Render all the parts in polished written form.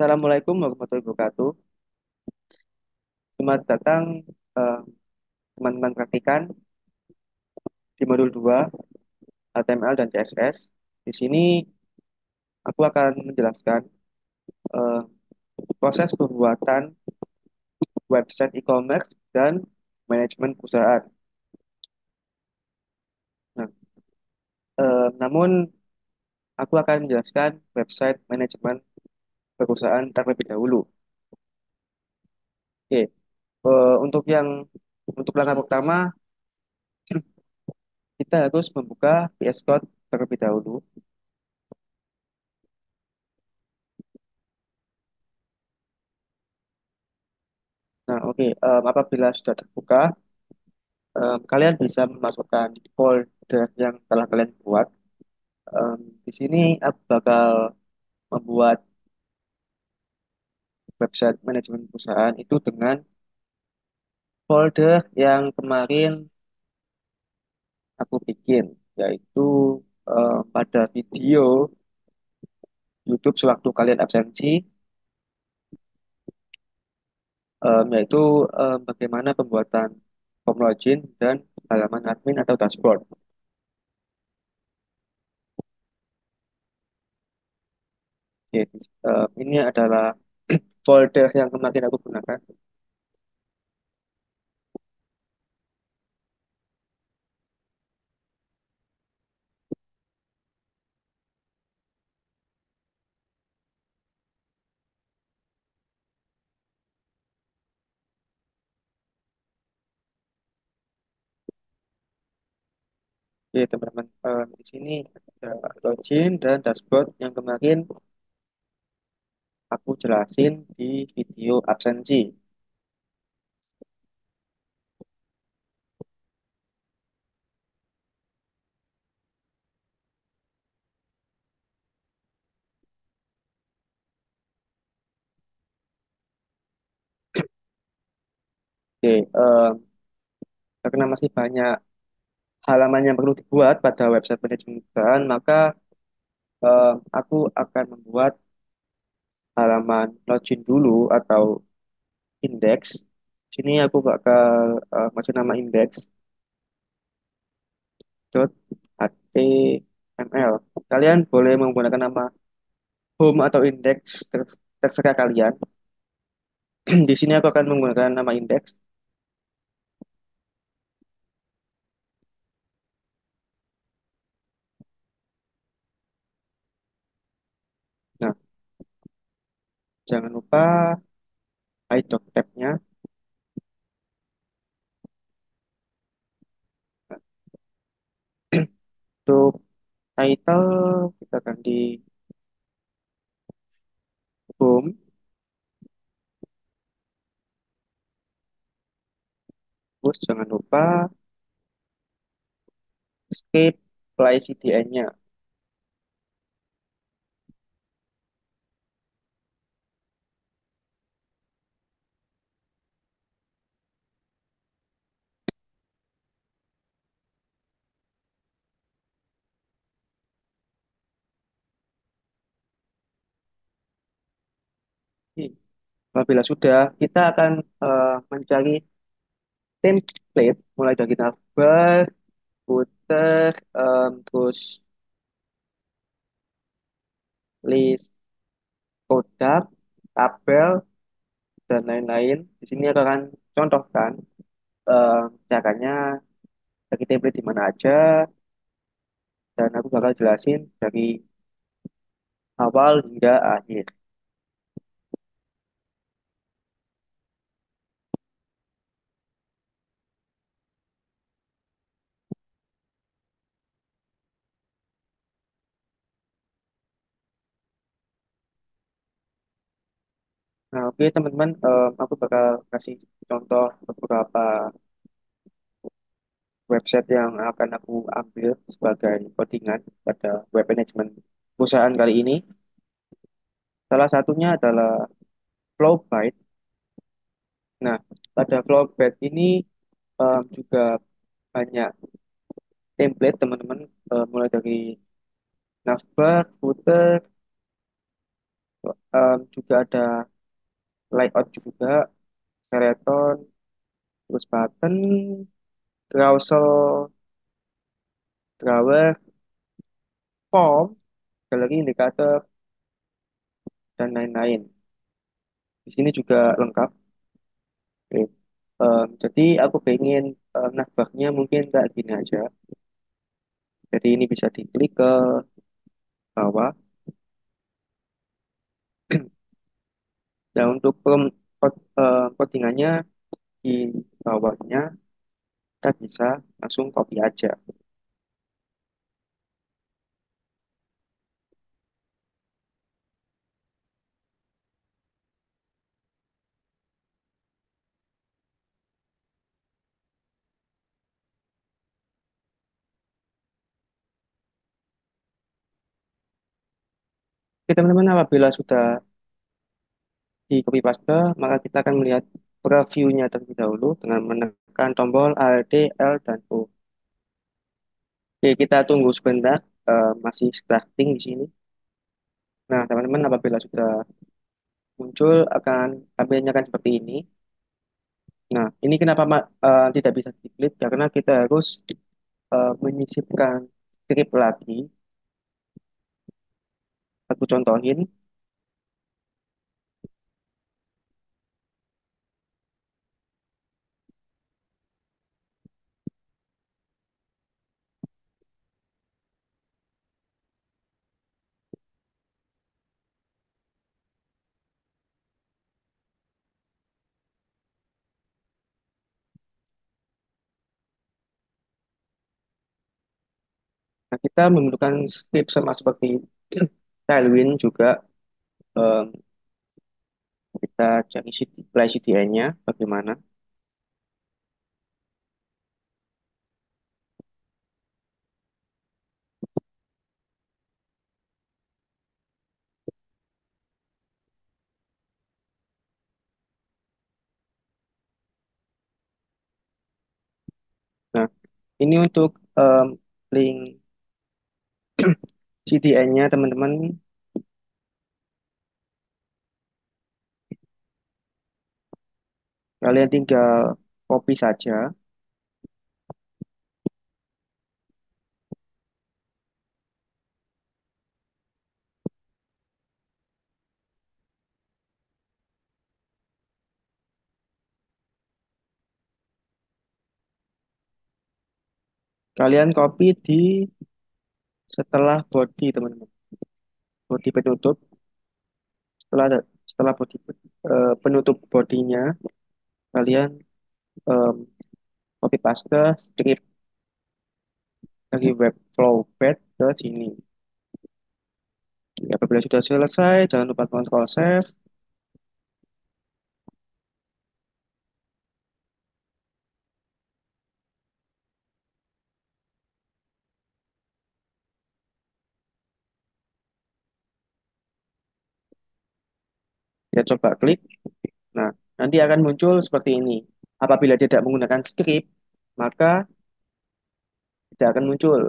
Assalamualaikum warahmatullahi wabarakatuh. Selamat datang eh, teman-teman praktikan di modul 2 HTML dan CSS. Di sini aku akan menjelaskan eh, proses pembuatan website e-commerce dan manajemen perusahaan. Nah, namun aku akan menjelaskan website manajemen perusahaan terlebih dahulu. Oke, untuk langkah pertama kita harus membuka VS Code terlebih dahulu. Nah, oke, apabila sudah terbuka, kalian bisa memasukkan folder yang telah kalian buat. Di sini aku bakal membuat website manajemen perusahaan itu dengan folder yang kemarin aku bikin, yaitu pada video YouTube sewaktu kalian absensi, yaitu bagaimana pembuatan form login dan halaman admin atau dashboard. Jadi, ini adalah folder yang kemarin aku gunakan. Oke, teman-teman, di sini ada login dan dashboard yang kemarin aku jelasin di video absensi. Oke, karena masih banyak halaman yang perlu dibuat pada website manajemen perusahaan, maka aku akan membuat halaman login dulu atau index. Sini aku bakal masuk nama index.html. Kalian boleh menggunakan nama home atau index terserah kalian. Di sini aku akan menggunakan nama index. Nah, jangan lupa hide doc tab-nya. Untuk title kita ganti home. Terus jangan lupa escape play CDN-nya. Apabila sudah, kita akan mencari template mulai dari navbar, footer, terus list produk, tabel, dan lain-lain. Di sini aku akan contohkan caranya dari template di mana aja, dan aku bakal jelasin dari awal hingga akhir. Nah, oke teman-teman, aku bakal kasih contoh beberapa website yang akan aku ambil sebagai codingan pada web management perusahaan kali ini. Salah satunya adalah Flowbyte. Nah, pada Flowbyte ini juga banyak template teman-teman, mulai dari navbar, footer, Juga ada layout juga, skeleton, terus button, carousel, drawer, form, galeri indikator, dan lain-lain. Di sini juga lengkap. Oke. Jadi aku pengen navbarnya mungkin kayak gini aja. Jadi ini bisa diklik ke bawah. Dan untuk codingannya di bawahnya kita bisa langsung copy aja. Oke teman-teman, apabila sudah di copy paste, maka kita akan melihat previewnya terlebih dahulu dengan menekan tombol Alt, L, dan O. Oke, kita tunggu sebentar, masih starting di sini. Nah, teman-teman, apabila sudah muncul tampilnya akan seperti ini. Nah, ini kenapa tidak bisa diklik? Karena kita harus menyisipkan script lagi. Aku contohin. Nah, kita menggunakan script sama seperti Tailwind juga. em, kita cari play CDN-nya bagaimana. Nah, ini untuk link CDN-nya teman-teman. Kalian tinggal copy saja. Kalian copy di setelah body teman-teman. Body penutup. Setelah body penutup bodinya, kalian em, copy paste script dari Webflow pad ke sini. Ya, apabila sudah selesai, jangan lupa Ctrl Save. Ya, coba klik. Nah, nanti akan muncul seperti ini. Apabila tidak menggunakan script, maka tidak akan muncul.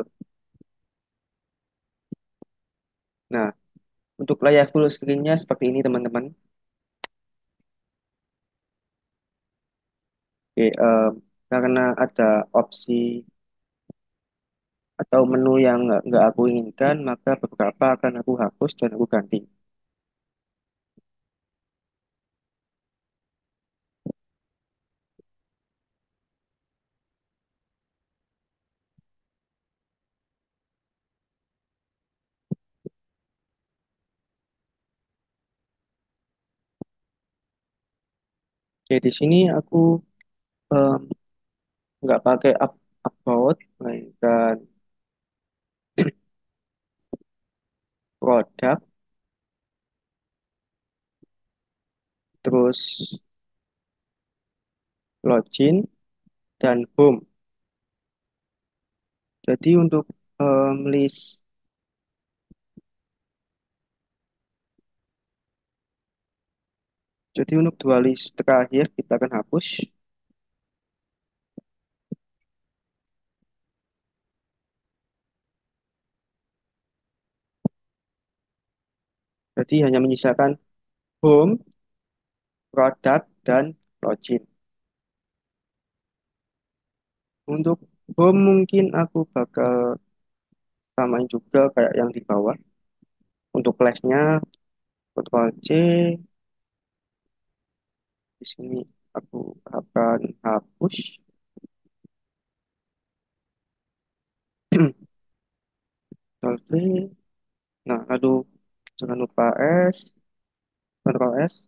Nah, untuk layar full screen-nya seperti ini, teman-teman. Oke, karena ada opsi atau menu yang nggak aku inginkan, maka beberapa akan aku hapus dan aku ganti. Oke, di sini aku em, nggak pakai about, melainkan produk, terus login, dan home. Jadi untuk list, jadi untuk dua list terakhir kita akan hapus. Jadi hanya menyisakan home, produk, dan login. Untuk home mungkin aku bakal samain juga kayak yang di bawah. Untuk flashnya, Ctrl C, di sini aku akan hapus. Ctrl C. Nah, aduh, jangan lupa S, Ctrl S.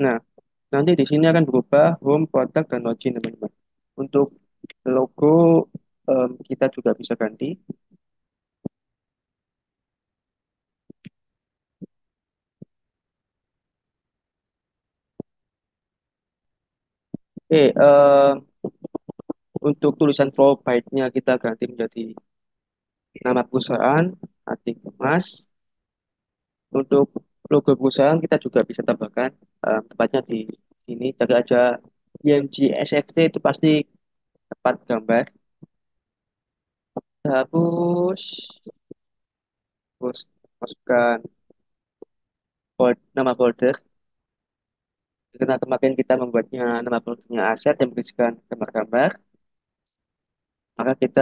Nah, nanti di sini akan berubah home, produk, dan login, teman-teman. Untuk logo kita juga bisa ganti. Untuk tulisan provide-nya kita ganti menjadi nama perusahaan, Atik Mas. Untuk logo perusahaan kita juga bisa tambahkan tepatnya di sini. Jaga aja IMG SFT itu pasti tepat gambar. Hapus, terus masukkan nama folder. Karena kemarin kita membuatnya nama foldernya aset yang berisikan gambar-gambar, maka kita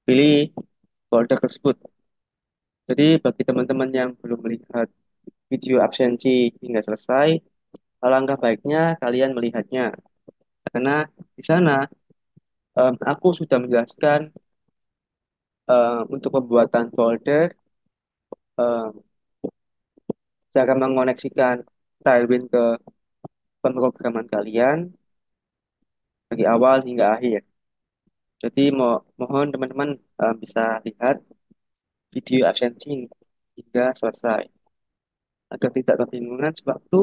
pilih folder tersebut. Jadi bagi teman-teman yang belum melihat video absensi hingga selesai, alangkah baiknya kalian melihatnya. Karena di sana aku sudah menjelaskan untuk pembuatan folder, em, cara mengoneksikan Tailwind ke pemrograman kalian dari awal hingga akhir. Jadi mohon teman-teman bisa lihat video absensi hingga selesai agar tidak kebingungan sewaktu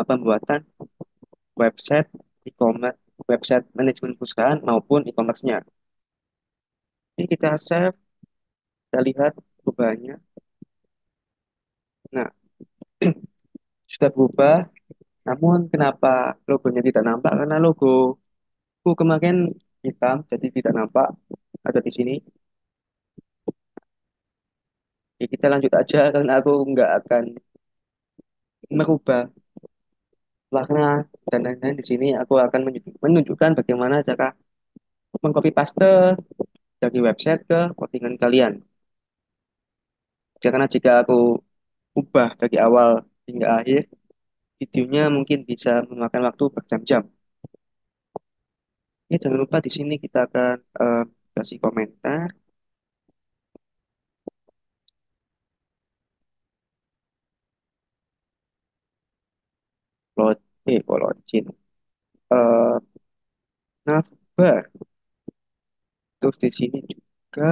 pembuatan website e-commerce, website manajemen perusahaan maupun e-commerce-nya. Ini kita save, kita lihat perubahannya. Nah, sudah berubah, namun kenapa logonya tidak nampak? Karena logoku kemarin hitam, jadi tidak nampak. Ada di sini. Ya, kita lanjut aja karena aku nggak akan merubah warna dan lain-lain di sini. Aku akan menunjukkan bagaimana cara mengcopy paste dari website ke postingan kalian. Karena jika aku ubah dari awal hingga akhir, videonya mungkin bisa memakan waktu berjam-jam. Ya, jangan lupa di sini kita akan kasih komentar, login, eh navbar. Terus di sini juga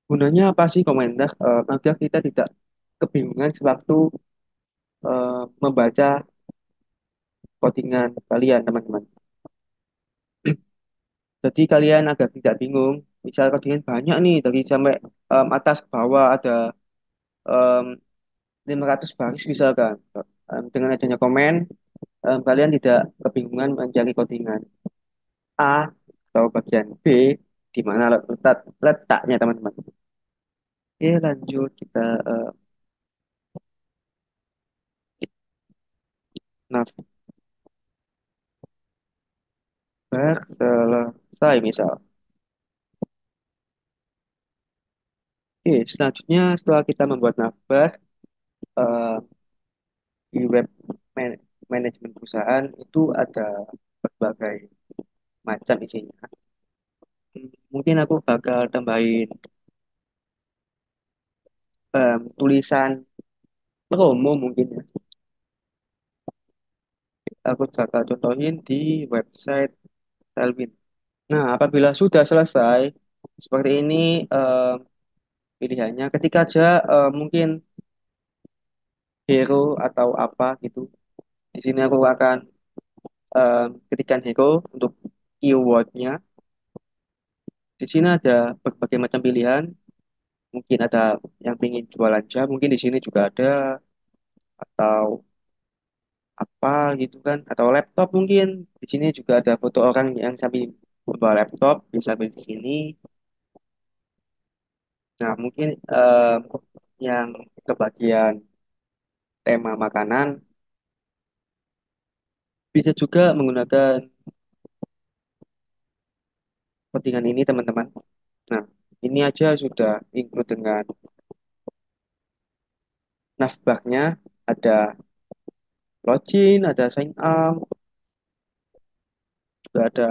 gunanya apa sih komentar? Agar kita tidak kebingungan sewaktu membaca codingan kalian, teman-teman. Jadi kalian agar tidak bingung, misal codingan banyak nih dari sampai atas ke bawah ada em, 500 baris misalkan. Dengan adanya komen, kalian tidak kebingungan mencari codingan A atau bagian B di mana letaknya, teman-teman. Oke, lanjut kita navbar selesai misal. Oke, selanjutnya setelah kita membuat navbar eh, di web manajemen perusahaan itu ada berbagai macam isinya. Mungkin aku bakal tambahin tulisan promo mungkin ya. Aku bakal contohin di website Selwyn. Nah, apabila sudah selesai seperti ini em, pilihannya, ketika aja mungkin hero atau apa gitu. Di sini aku akan ketikkan hero untuk keywordnya. Di sini ada berbagai macam pilihan. mungkin ada yang ingin jualan jam, mungkin di sini juga ada, atau apa gitu kan, atau laptop mungkin. Di sini juga ada foto orang yang sambil membawa laptop, bisa sambil di sini. Nah, mungkin yang kebagian tema makanan bisa juga menggunakan codingan ini, teman-teman. Nah, ini aja sudah include dengan nafbaknya, ada login, ada sign up, juga ada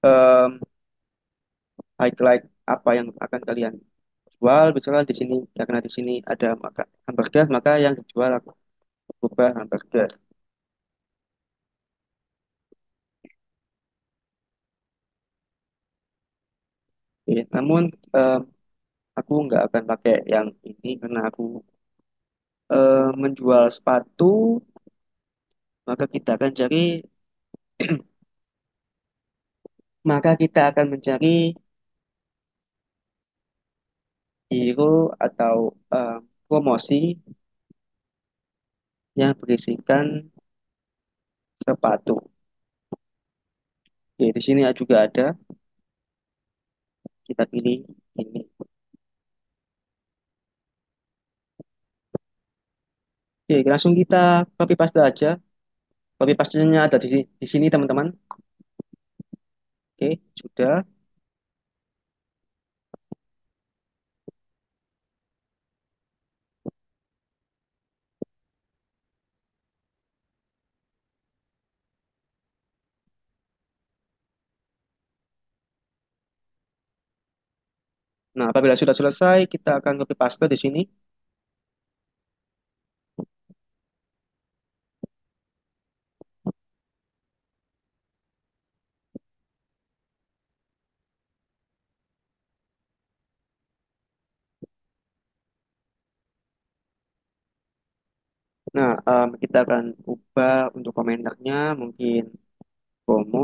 em, highlight apa yang akan kalian jual. Misalnya di sini, karena di sini ada hamburger, maka yang dijual aku ubah hamburger. Oke, namun em, aku nggak akan pakai yang ini karena aku menjual sepatu, maka kita akan cari maka kita akan mencari hero atau promosi yang berisikan sepatu. Oke, di sini juga ada, kita pilih ini. Oke, langsung kita copy paste aja. Copy paste-nya ada di sini, teman-teman. Oke, sudah. Nah, apabila sudah selesai, kita akan copy paste di sini. Nah, kita akan ubah untuk komentarnya, mungkin promo.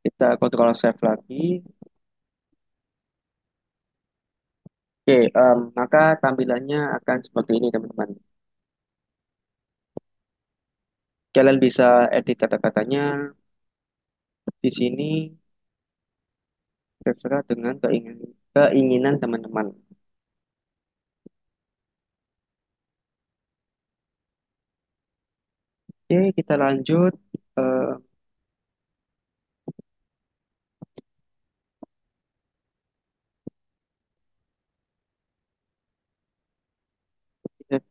Kita kontrol save lagi. Oke, maka tampilannya akan seperti ini, teman-teman. Kalian bisa edit kata-katanya di sini, terserah dengan keinginan teman-teman. Oke, kita lanjut. Eh,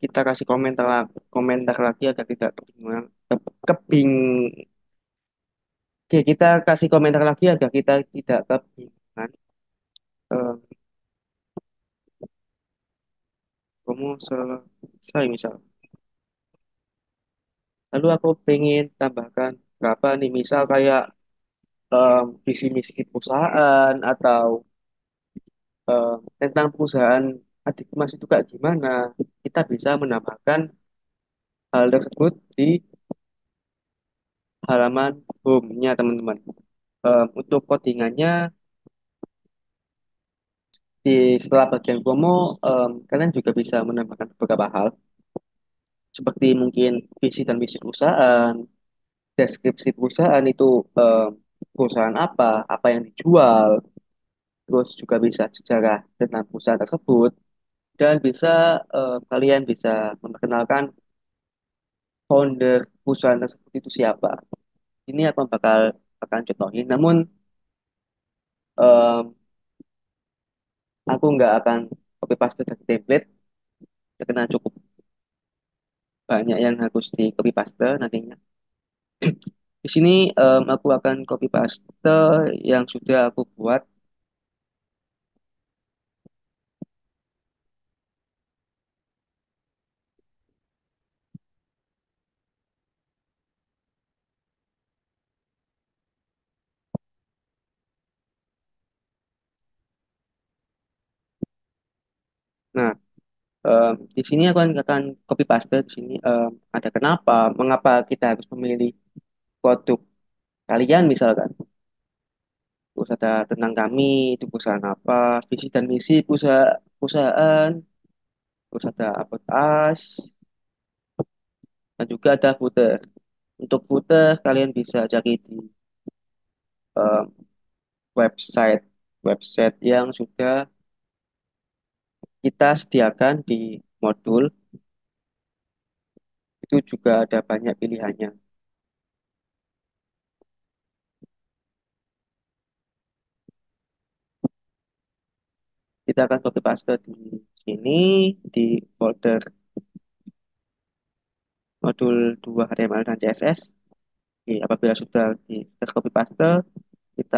kita kasih komentar lagi agar tidak kebingungan. Kebing. Oke, kita kasih komentar lagi agar kita tidak kebingungan. Eh, kamu selesai misal. Lalu aku pengen tambahkan berapa nih, misal kayak visi misi perusahaan, atau tentang perusahaan adik Mas itu kayak gimana. Kita bisa menambahkan hal tersebut di halaman home-nya, teman-teman. Untuk codingannya, setelah bagian promo, kalian juga bisa menambahkan beberapa hal, seperti mungkin visi dan misi perusahaan, deskripsi perusahaan itu, perusahaan apa yang dijual, terus juga bisa sejarah tentang perusahaan tersebut, dan bisa kalian bisa memperkenalkan founder perusahaan tersebut itu siapa. Ini aku akan contohin, namun em, aku nggak akan copy paste dari template karena cukup banyak yang harus di copy paste nantinya. Di sini aku akan copy paste yang sudah aku buat. Nah, di sini aku akan copy paste di sini, ada kenapa, mengapa kita harus memilih produk kalian misalkan. terus ada tentang kami, itu perusahaan apa, visi dan misi perusahaan, terus ada about us, dan juga ada footer. Untuk footer, kalian bisa cari di eh, website website yang sudah kita sediakan di modul, itu juga ada banyak pilihannya. Kita akan copy paste di sini, di folder modul 2 HTML dan CSS. Oke, apabila sudah di copy paste, kita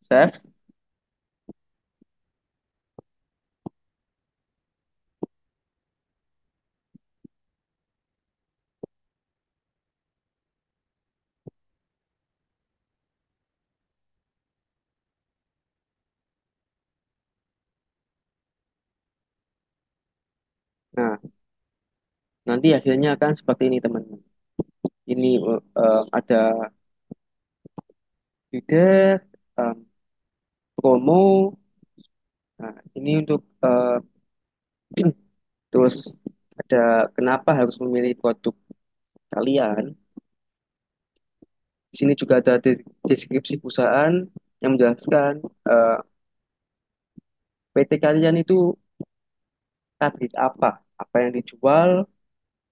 save. Nah, nanti hasilnya akan seperti ini, teman-teman. Ini ada header, um, promo. Nah, ini untuk terus ada kenapa harus memilih produk kalian. Di sini juga ada deskripsi perusahaan yang menjelaskan eh, PT kalian itu pabrik apa, apa yang dijual,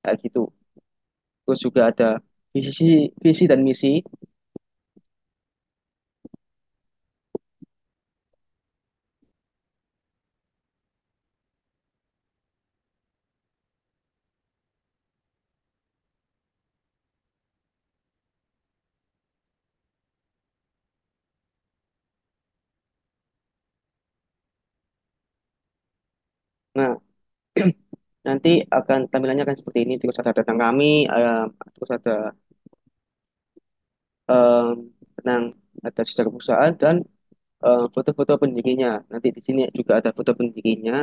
kayak gitu. Terus juga ada visi, visi dan misi. Nah, nanti akan tampilannya akan seperti ini. Terus ada tentang kami, terus ada em, tentang ada sejarah perusahaan dan foto-foto pendirinya. Nanti di sini juga ada foto pendirinya,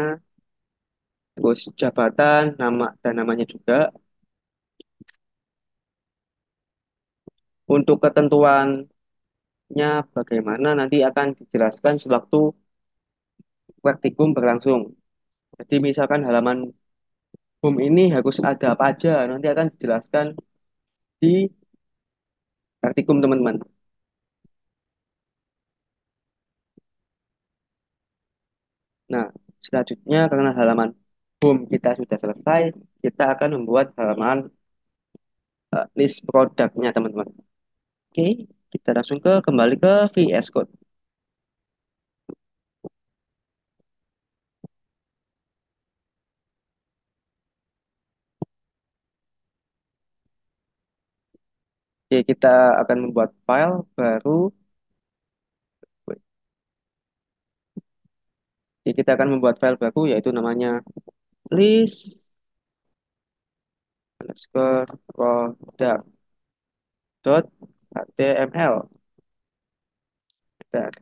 terus jabatan, nama dan namanya juga. Untuk ketentuannya bagaimana nanti akan dijelaskan sewaktu praktikum berlangsung. Jadi misalkan halaman home ini harus ada apa aja, nanti akan dijelaskan di praktikum, teman-teman. Nah, selanjutnya karena halaman home kita sudah selesai, kita akan membuat halaman list produknya, teman-teman. Oke, kita langsung kembali ke VS Code. Oke, kita akan membuat file baru. Oke, kita akan membuat file baru yaitu namanya list underscore product dot html. Bentar.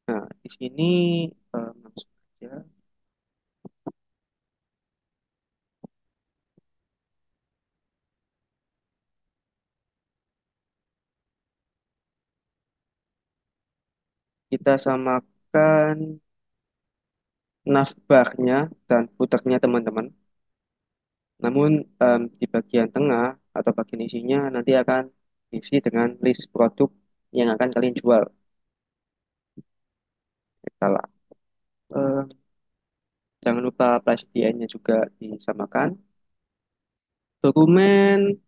Nah, di sini langsung aja kita samakan navbarnya dan footernya, teman-teman. Namun di bagian tengah atau bagian isinya nanti akan diisi dengan list produk yang akan kalian jual. Salah. Eh, jangan lupa plus nya juga disamakan. Dokumen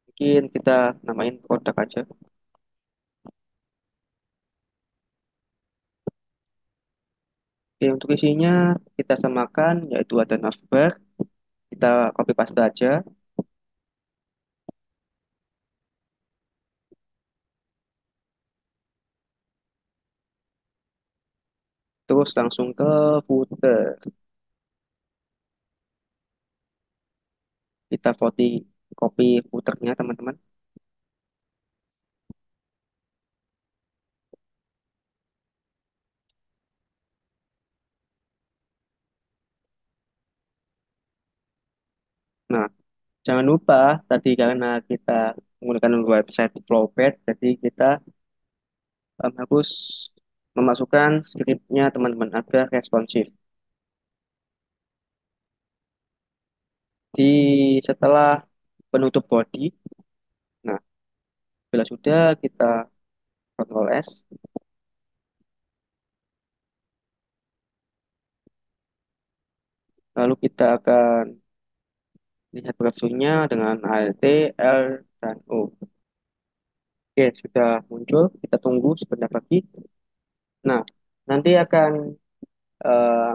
mungkin kita namain produk aja. Oke, untuk isinya kita samakan yaitu ada navbar, kita copy paste aja, terus langsung ke footer. Kita copy footernya, teman-teman. Nah, jangan lupa tadi karena kita menggunakan website Flowpad, jadi kita harus memasukkan scriptnya teman-teman agar responsif. Di setelah penutup body, nah bila sudah kita Ctrl S, lalu kita akan lihat browsernya dengan Alt, L, dan O. Oke, sudah muncul. Kita tunggu sebentar lagi. Nah, nanti akan eh,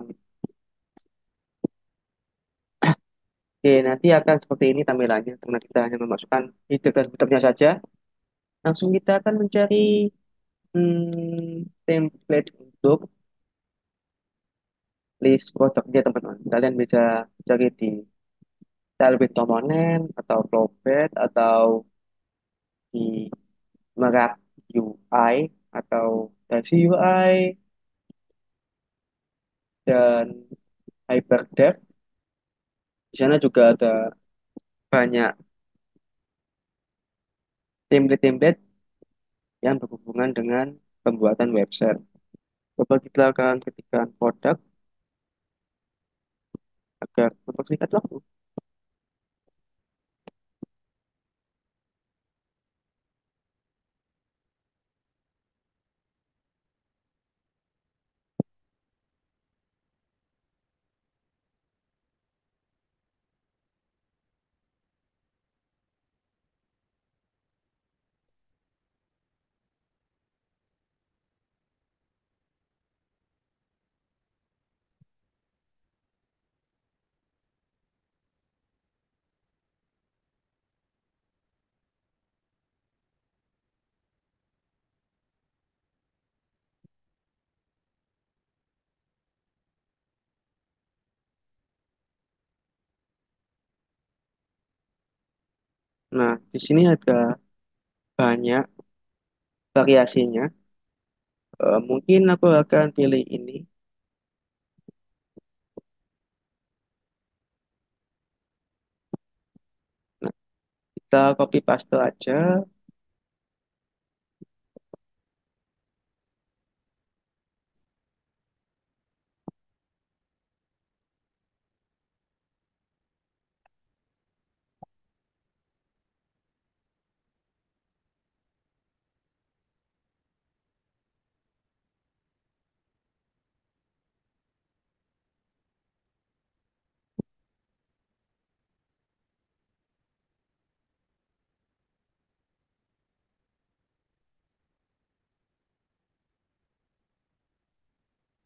oke, nanti akan seperti ini tampilannya. Karena kita hanya memasukkan ide dan footernya saja. Langsung kita akan mencari template untuk list produknya teman-teman. Kalian bisa cari di Tailwind Component atau Flowpad atau di Merak UI atau Daisy UI dan HyperDev. Di sana juga ada banyak template-template yang berhubungan dengan pembuatan website. Coba kita akan ketikkan produk agar mempersingkat waktu. Nah, di sini ada banyak variasinya. Mungkin aku akan pilih ini. Nah, kita copy paste aja.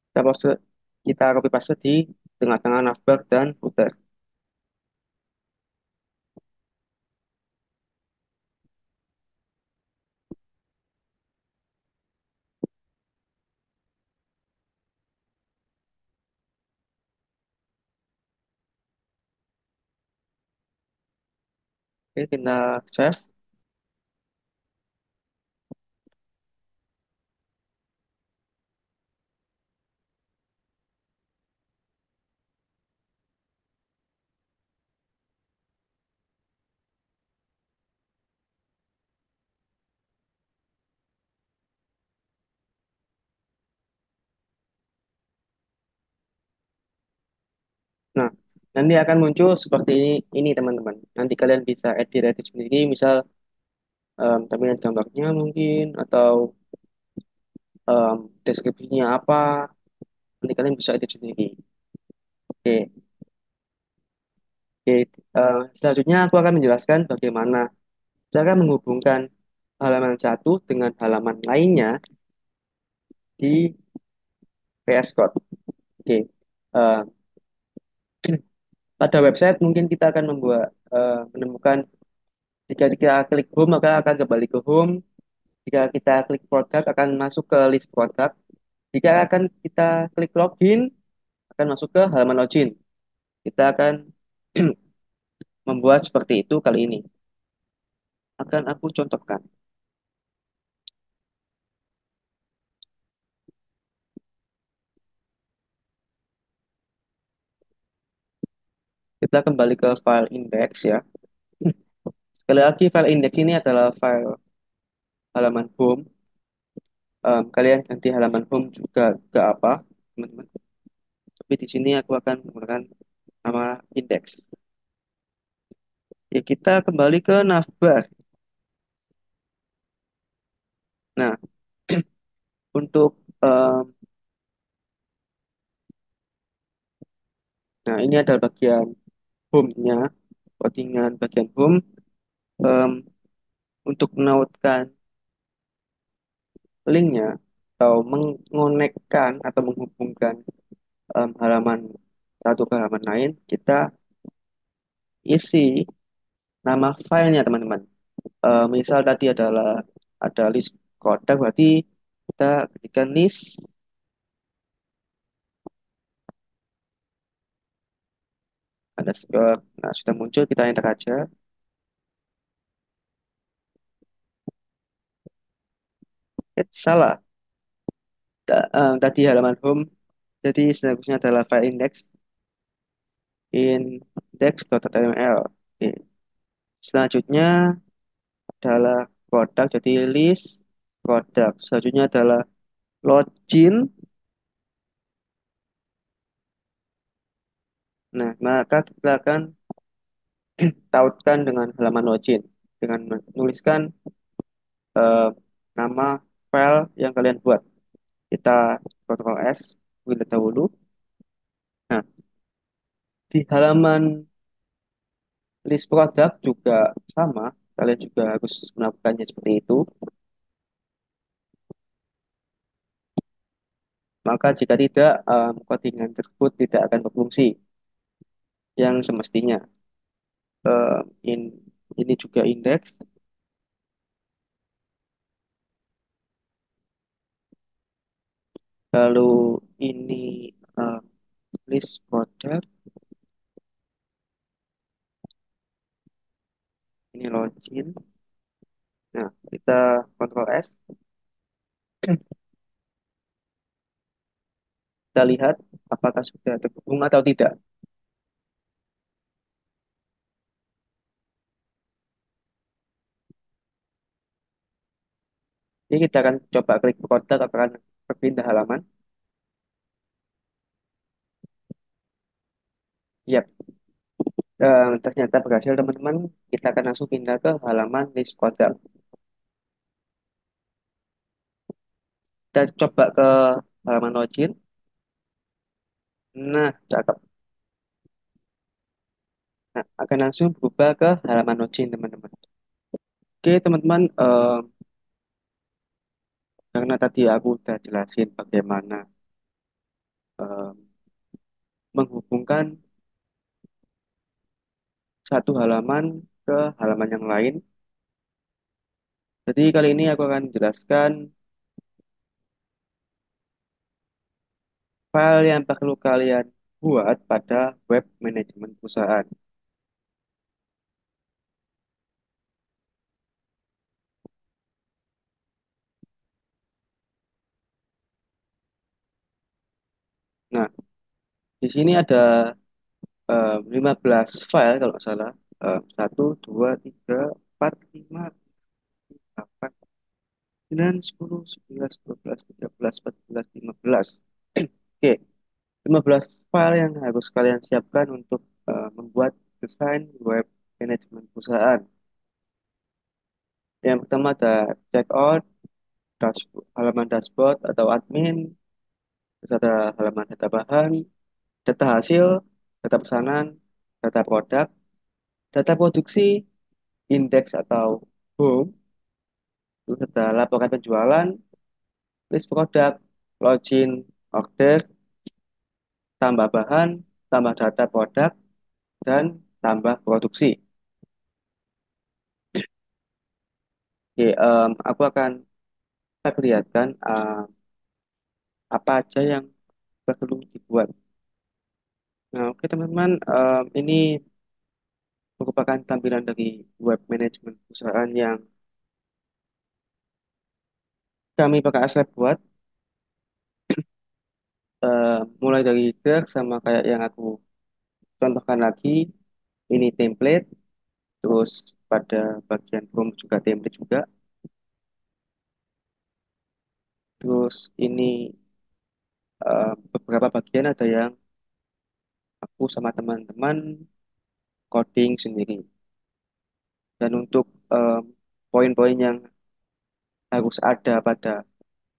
Kita paste, kita copy paste di tengah-tengah navbar dan footer. Oke, kita save. Nah, nanti akan muncul seperti ini teman-teman. Nanti kalian bisa edit-edit sendiri, misal tampilan gambarnya mungkin atau deskripsinya apa. Nanti kalian bisa edit sendiri. Oke, oke. Selanjutnya aku akan menjelaskan bagaimana cara menghubungkan halaman satu dengan halaman lainnya di VS Code. Oke, eh, pada website mungkin kita akan menemukan jika kita klik home maka akan kembali ke home. Jika kita klik produk akan masuk ke list produk. Jika akan kita klik login akan masuk ke halaman login. Kita akan membuat seperti itu kali ini. Akan aku contohkan. Kita kembali ke file index ya. Sekali lagi file index ini adalah file halaman home. Kalian ganti halaman home juga ke apa, teman-teman. Tapi di sini aku akan menggunakan nama index. Ya, kita kembali ke navbar. Nah, untuk nah ini adalah bagian home-nya, codingan bagian home. Em, untuk menautkan linknya atau mengonekkan atau menghubungkan halaman satu ke halaman lain, kita isi nama filenya teman-teman. Misal tadi ada list kotak, berarti kita ketikkan list underscore. Nah, sudah muncul, kita enter aja. Salah. Tadi halaman home, jadi seharusnya adalah file index index.html. Oke. Selanjutnya adalah kotak, jadi list kotak. Selanjutnya adalah login. Nah, maka kita akan tautkan dengan halaman login dengan menuliskan eh, nama file yang kalian buat. Kita Ctrl S terlebih dahulu. Nah, di halaman list product juga sama, kalian juga harus melakukannya seperti itu. Maka jika tidak, codingan tersebut tidak akan berfungsi yang semestinya. Eh, in- ini juga indeks, lalu ini eh, list product, ini login. Nah, kita Ctrl S, kita lihat apakah sudah terhubung atau tidak. Ini kita akan coba klik product, akan berpindah halaman. Ya, ternyata berhasil teman-teman. Kita akan langsung pindah ke halaman list product. Kita coba ke halaman login. Nah, cakep. Nah, akan langsung berubah ke halaman login teman-teman. Oke teman-teman, karena tadi aku udah jelasin bagaimana eh, menghubungkan satu halaman ke halaman yang lain. Jadi kali ini aku akan jelaskan file yang perlu kalian buat pada web manajemen perusahaan. Nah, di sini ada 15 file kalau nggak salah. 1, 2, 3, 4, 5, 8, 9, 10, 11, 12, 13, 14, 15. Oke, 15 file yang harus kalian siapkan untuk membuat desain web manajemen perusahaan. Yang pertama ada checkout, halaman dashboard atau admin, terus ada halaman data bahan, data hasil, data pesanan, data produk, data produksi, indeks atau home, terus ada laporan penjualan, list produk, login, order, tambah bahan, tambah data produk, dan tambah produksi. Oke, aku akan perlihatkan apa aja yang perlu dibuat. Nah, oke teman-teman, ini merupakan tampilan dari web management perusahaan yang kami pakai Asep buat, mulai dari header sama kayak yang aku contohkan lagi, ini template, terus pada bagian prompt juga template juga, terus ini beberapa bagian ada yang aku sama teman-teman coding sendiri. Dan untuk poin-poin yang harus ada pada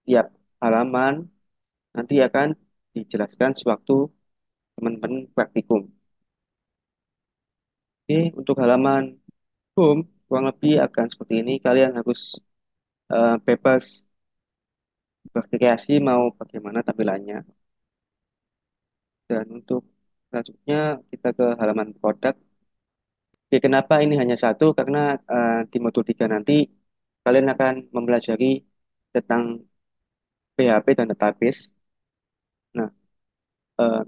tiap halaman nanti akan dijelaskan sewaktu teman-teman praktikum. Oke, untuk halaman home kurang lebih akan seperti ini. Kalian harus bebas berkreasi mau bagaimana tampilannya. Dan untuk selanjutnya kita ke halaman produk. Oke, kenapa ini hanya satu? Karena di modul 3 nanti kalian akan mempelajari tentang PHP dan database. Nah, eh,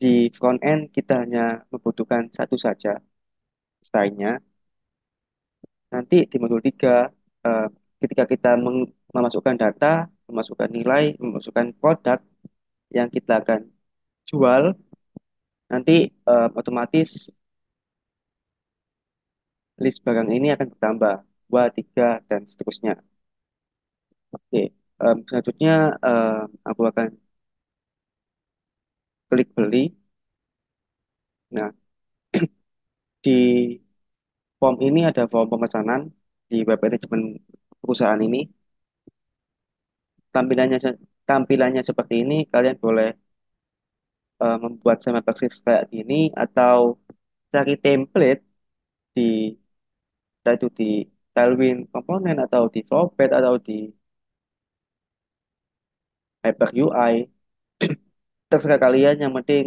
di front end kita hanya membutuhkan satu saja stylenya. Nanti di modul 3 eh, ketika kita memasukkan data, memasukkan nilai, memasukkan produk yang kita akan jual, nanti otomatis list barang ini akan bertambah 2, 3, dan seterusnya. Oke, selanjutnya aku akan klik beli. Nah, di form ini ada form pemesanan di web manajemen perusahaan ini. Tampilannya tampilannya seperti ini. Kalian boleh membuat sama persis kayak gini atau cari template di entah itu di Tailwind komponen atau di Flowbed atau di Hyper UI. Terserah kalian. Yang penting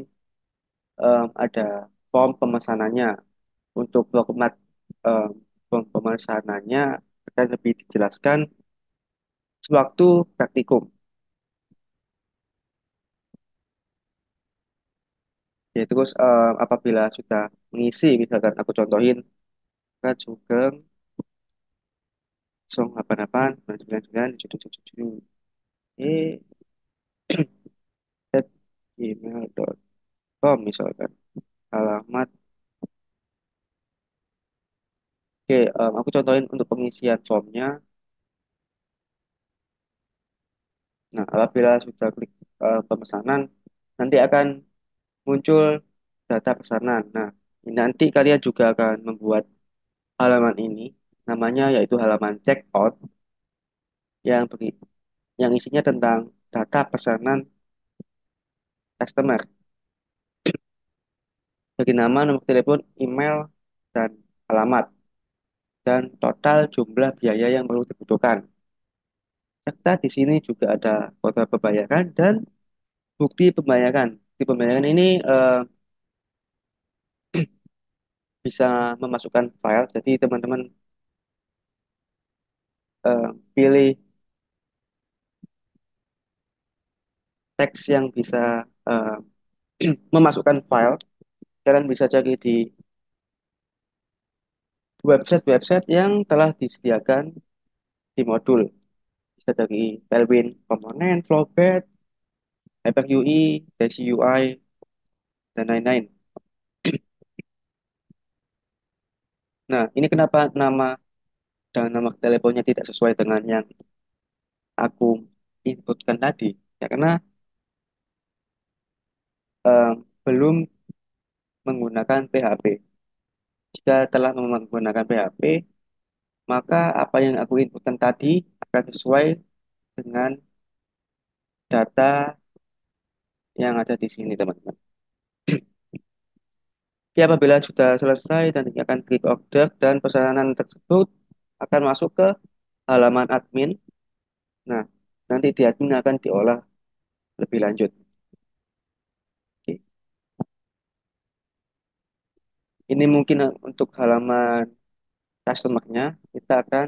ada form pemesanannya. Untuk format um, form pemesanannya akan lebih dijelaskan sewaktu praktikum. Ya, terus apabila sudah mengisi, misalkan aku contohin, kan Sugeng, 088, 999, 777, eh, at gmail.com misalkan. Alamat, oke, aku contohin untuk pengisian formnya. Nah, apabila sudah klik pemesanan, nanti akan muncul data pesanan. Nah, nanti kalian juga akan membuat halaman ini, namanya yaitu halaman checkout, yang beri, yang isinya tentang data pesanan customer, bagi nama, nomor telepon, email, dan alamat, dan total jumlah biaya yang perlu dibutuhkan. Serta di sini juga ada kode pembayaran dan bukti pembayaran. Bukti pembayaran ini bisa memasukkan file, jadi teman-teman pilih teks yang bisa eh, memasukkan file. Kalian bisa cari di website-website yang telah disediakan di modul. Bisa dari Tailwind Component, Flowbed, HyperUI, Daisy UI, dan lain-lain. Nah, ini kenapa nama dan nomor teleponnya tidak sesuai dengan yang aku inputkan tadi. Ya, karena eh, belum menggunakan PHP. Jika telah menggunakan PHP, maka apa yang aku inputkan tadi akan sesuai dengan data yang ada di sini, teman-teman. Ya, apabila sudah selesai, nanti akan klik order dan pesanan tersebut akan masuk ke halaman admin. Nah, nanti di admin akan diolah lebih lanjut. Oke. Ini mungkin untuk halaman customer-nya. Kita akan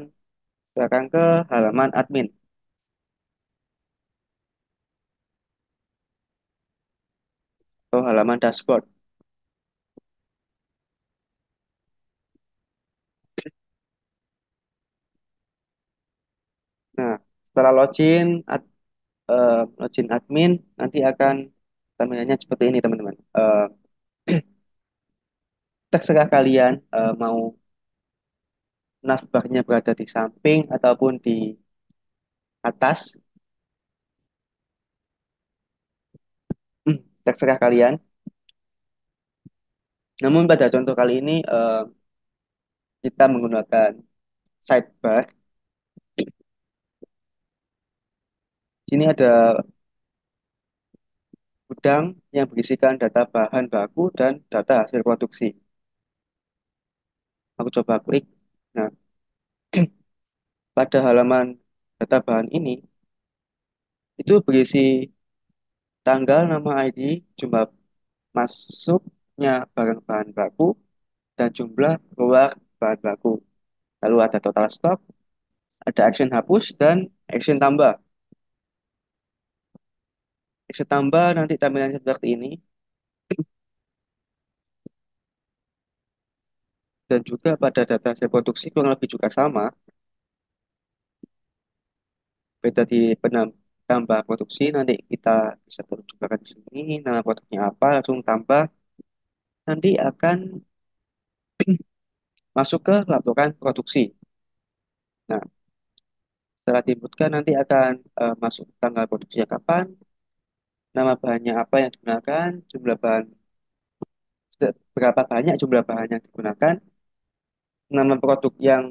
sekarang ke halaman admin atau halaman dashboard. Nah, setelah login admin, nanti akan tampilannya seperti ini, teman-teman. Terserah kalian mau navbarnya berada di samping ataupun di atas. Terserah kalian. Namun pada contoh kali ini kita menggunakan sidebar. Sini ada gudang yang berisikan data bahan baku dan data hasil produksi. Aku coba klik. Nah, pada halaman data bahan ini itu berisi tanggal, nama ID, jumlah masuknya barang bahan baku, dan jumlah keluar bahan baku. Lalu ada total stok, ada action hapus, dan action tambah. Action tambah nanti tampilannya seperti ini. Dan juga pada data hasil produksi kurang lebih juga sama. Beda di tambah produksi, nanti kita bisa terjumpa di sini. Nama produknya apa, langsung tambah. Nanti akan masuk ke laporan produksi. Nah, setelah diinputkan nanti akan masuk tanggal produksinya kapan, nama bahannya apa yang digunakan, jumlah bahan, berapa banyak jumlah bahan yang digunakan, nama produk yang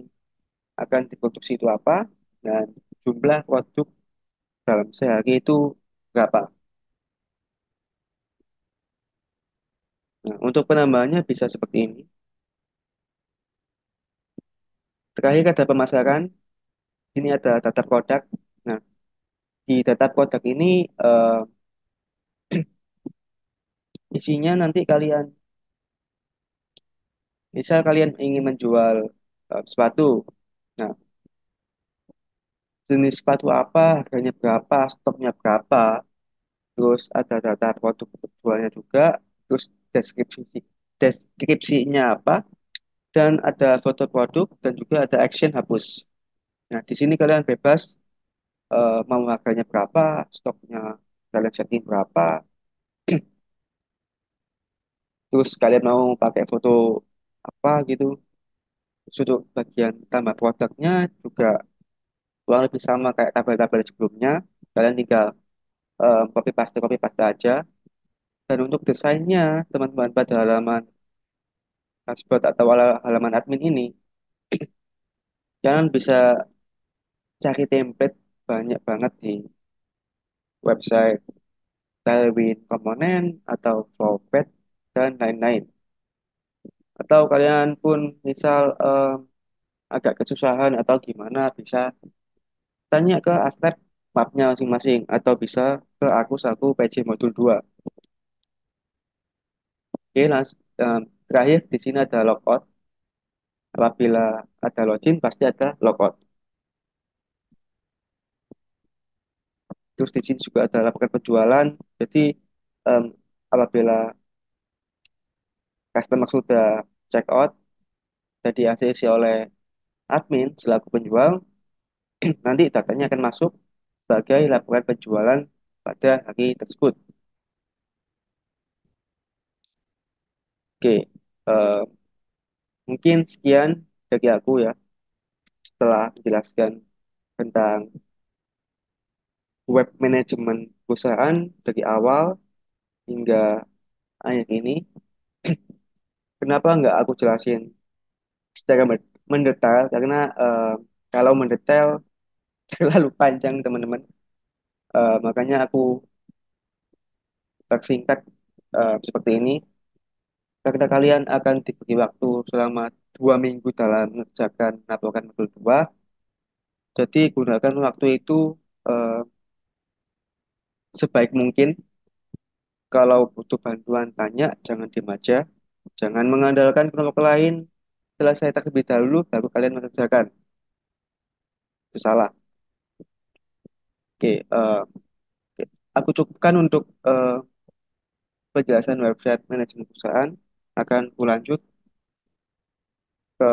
akan diproduksi itu apa, dan jumlah produk dalam sehari itu berapa. Nah, untuk penambahannya bisa seperti ini. Terakhir ada pemasaran, ini ada data produk. Nah, di data produk ini eh, isinya nanti kalian, misal kalian ingin menjual sepatu. Nah, jenis sepatu apa, harganya berapa, stoknya berapa, terus ada data produk jualnya juga, terus deskripsinya apa, dan ada foto produk dan juga ada action hapus. Nah, di sini kalian bebas mau harganya berapa, stoknya kalian setting berapa, terus kalian mau pakai foto apa gitu. Terus untuk bagian tambah produknya juga kurang lebih sama kayak tabel-tabel sebelumnya. Kalian tinggal copy paste aja. Dan untuk desainnya, teman-teman pada halaman dashboard atau halaman admin ini, kalian bisa cari template banyak banget di website Tailwind Komponen atau Flowpad dan lain-lain. Atau kalian pun misal agak kesusahan atau gimana, bisa tanya ke aspek mapnya masing-masing atau bisa ke aku PJ modul 2. Oke, terakhir di sini ada logout. Apabila ada login, pasti ada logout. Terus di sini juga ada laporan penjualan. Jadi em, apabila customer sudah check out dan diaksesi oleh admin selaku penjual, nanti datanya akan masuk sebagai laporan penjualan pada hari tersebut. Oke, eh, mungkin sekian dari aku ya setelah menjelaskan tentang web manajemen perusahaan dari awal hingga akhir ini. Kenapa nggak aku jelasin secara mendetail? Karena kalau mendetail terlalu panjang teman-teman. Makanya aku persingkat seperti ini. Karena kalian akan diberi waktu selama 2 minggu dalam mengerjakan laporan modul 2. Jadi gunakan waktu itu eh, sebaik mungkin. Kalau butuh bantuan tanya, jangan diem aja. Jangan mengandalkan kelompok lain. Selesai terlebih dahulu, baru kalian mengerjakan. Itu salah. Oke, oke. Aku cukupkan untuk penjelasan website manajemen perusahaan. Akan lanjut ke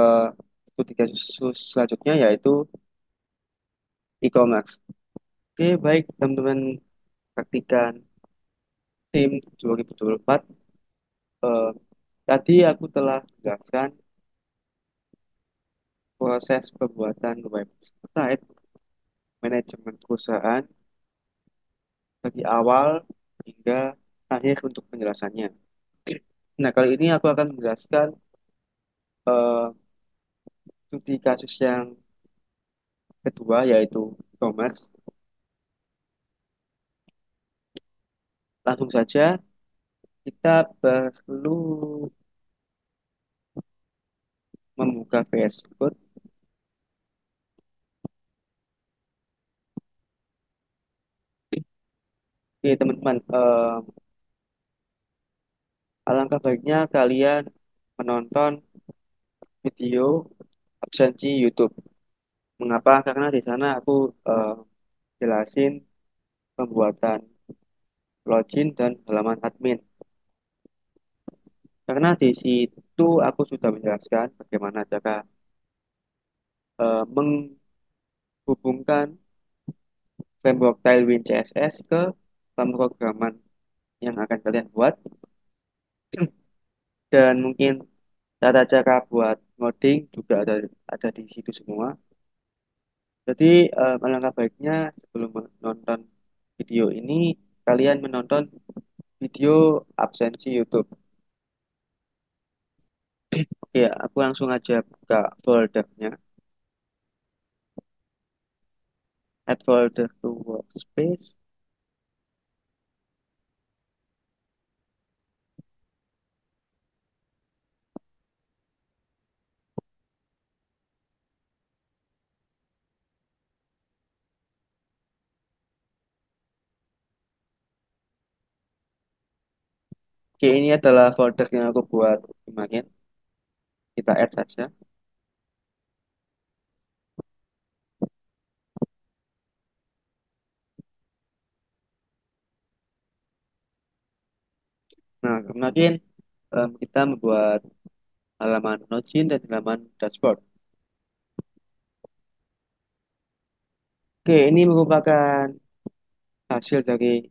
studi kasus selanjutnya yaitu e-commerce. Oke, baik teman-teman praktikan SIM 2024. Tadi aku telah menjelaskan proses pembuatan website manajemen perusahaan dari awal hingga akhir untuk penjelasannya. Nah, kali ini aku akan menjelaskan eh, studi kasus yang kedua, yaitu e-commerce. Langsung saja, kita perlu membuka VS Code. Oke, teman-teman, alangkah baiknya kalian menonton video absensi YouTube. Mengapa? Karena di sana aku eh, jelasin pembuatan login dan halaman admin. Karena di situ aku sudah menjelaskan bagaimana cara menghubungkan framework Tailwind CSS ke pemrograman yang akan kalian buat, dan mungkin cara-cara buat ngoding juga ada di situ semua. Jadi alangkah baiknya sebelum menonton video ini kalian menonton video absensi YouTube. Oke, aku langsung aja buka foldernya. Add folder to workspace. Oke, ini adalah folder yang aku buat kemarin. Kita add saja. Nah, kemarin kita membuat halaman login dan halaman dashboard. Oke, ini merupakan hasil dari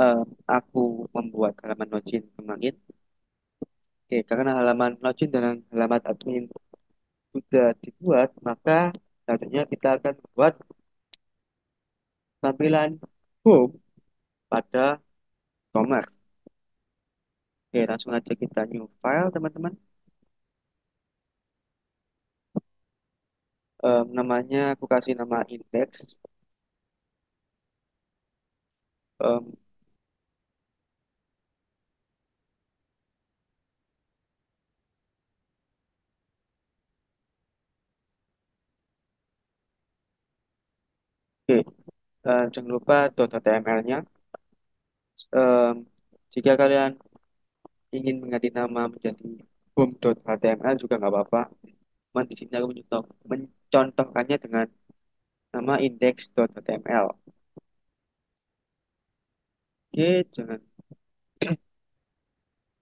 em, aku membuat halaman login kemarin. Oke, karena halaman login dan halaman admin sudah dibuat, maka selanjutnya kita akan membuat tampilan home pada commerce. Oke, langsung aja kita new file, teman-teman. Namanya aku kasih nama index. Em, oke, jangan lupa .html-nya. Jika kalian ingin mengganti nama menjadi home.html juga nggak apa-apa. Cuman di sini aku mencontohkannya dengan nama index.html. Oke, jangan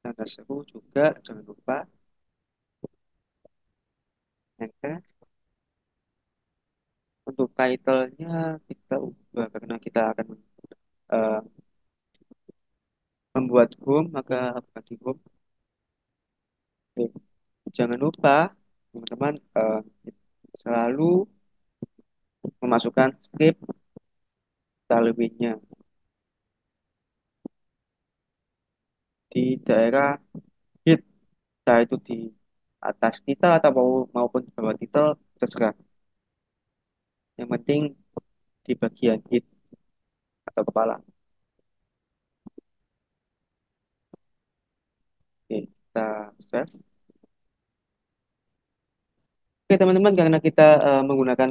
tanda seru juga, jangan lupa enter. Untuk title-nya kita ubah karena kita akan eh, membuat home, maka aku ganti home. Oke, jangan lupa teman-teman selalu memasukkan script Tailwind-nya di daerah hit, entah itu di atas titel atau maupun di bawah titel, terserah. Yang penting di bagian hit atau kepala. Oke, kita save. Oke, teman-teman, karena kita menggunakan